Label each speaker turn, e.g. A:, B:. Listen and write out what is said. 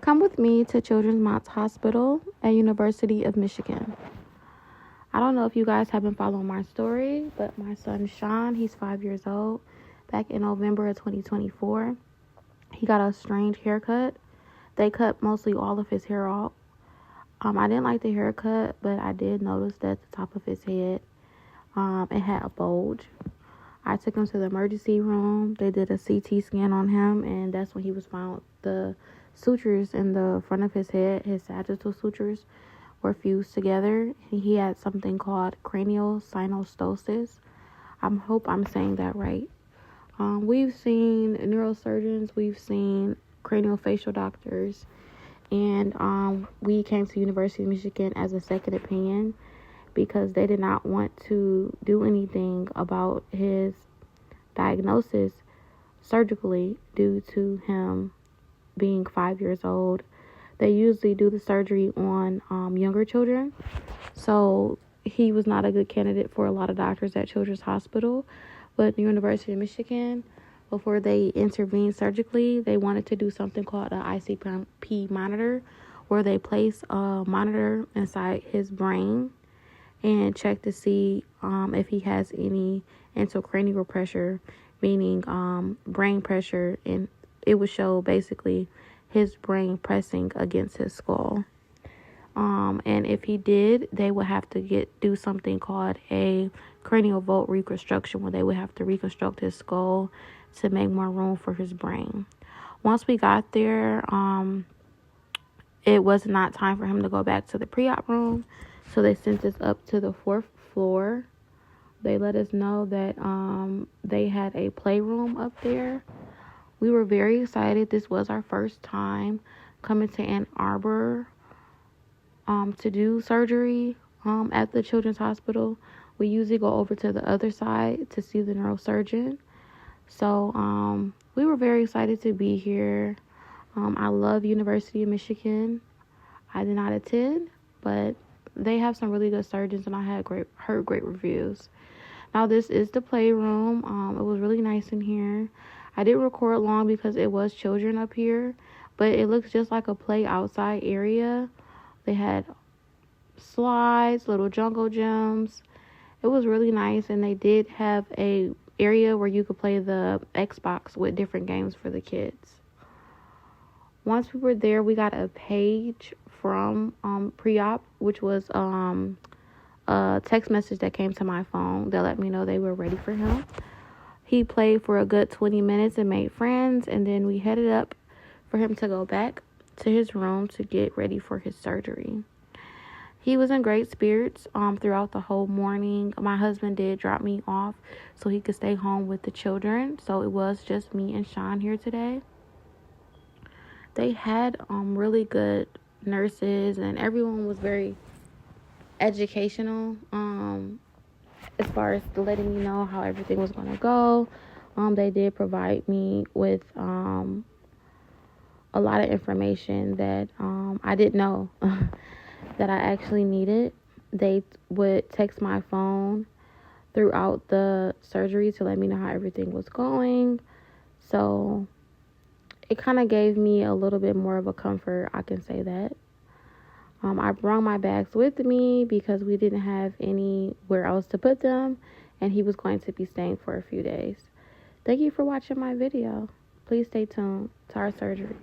A: Come with me to Children's Mount Hospital at University of Michigan. I don't know if you guys have been following my story, but my son Sean, he's 5 years old. Back in November of 2024, he got a strange haircut. They cut mostly all of his hair off. I didn't like the haircut, but I did notice that the top of his head, it had a bulge. I took him to the emergency room. They did a CT scan on him, and that's when he was found. The sutures in the front of his head, his sagittal sutures, were fused together. He had something called cranial synostosis. I hope I'm saying that right. We've seen neurosurgeons, we've seen craniofacial doctors, and we came to University of Michigan as a second opinion because they did not want to do anything about his diagnosis surgically due to him being 5 years old. They usually do the surgery on younger children, so he was not a good candidate for a lot of doctors at Children's Hospital. But the University of Michigan, before they intervened surgically, they wanted to do something called an ICP monitor, where they place a monitor inside his brain and check to see if he has any intracranial pressure, meaning brain pressure, and it would show basically his brain pressing against his skull. And if he did, they would have to do something called a cranial vault reconstruction, where they would have to reconstruct his skull to make more room for his brain. Once we got there, it was not time for him to go back to the pre-op room, so they sent us up to the 4th floor. They let us know that they had a playroom up there. We were very excited. This was our first time coming to Ann Arbor to do surgery at the Children's Hospital. We usually go over to the other side to see the neurosurgeon. So we were very excited to be here. I love University of Michigan. I did not attend, but they have some really good surgeons, and I had heard great reviews. Now, this is the playroom. It was really nice in here. I didn't record long because it was children up here, but it looks just like a play outside area. They had slides, little jungle gyms. It was really nice, and they did have a area where you could play the Xbox with different games for the kids. Once we were there, we got a page from pre-op, which was a text message that came to my phone that let me know they were ready for him. He played for a good 20 minutes and made friends, and then we headed up for him to go back to his room to get ready for his surgery. He was in great spirits throughout the whole morning. My husband did drop me off so he could stay home with the children, so it was just me and Sean here today. They had really good nurses, and everyone was very educational as far as letting me know how everything was going to go. They did provide me with a lot of information that I didn't know that I actually needed. They would text my phone throughout the surgery to let me know how everything was going. So it kind of gave me a little bit more of a comfort, I can say that. I brought my bags with me because we didn't have anywhere else to put them, and he was going to be staying for a few days. Thank you for watching my video. Please stay tuned to our surgery.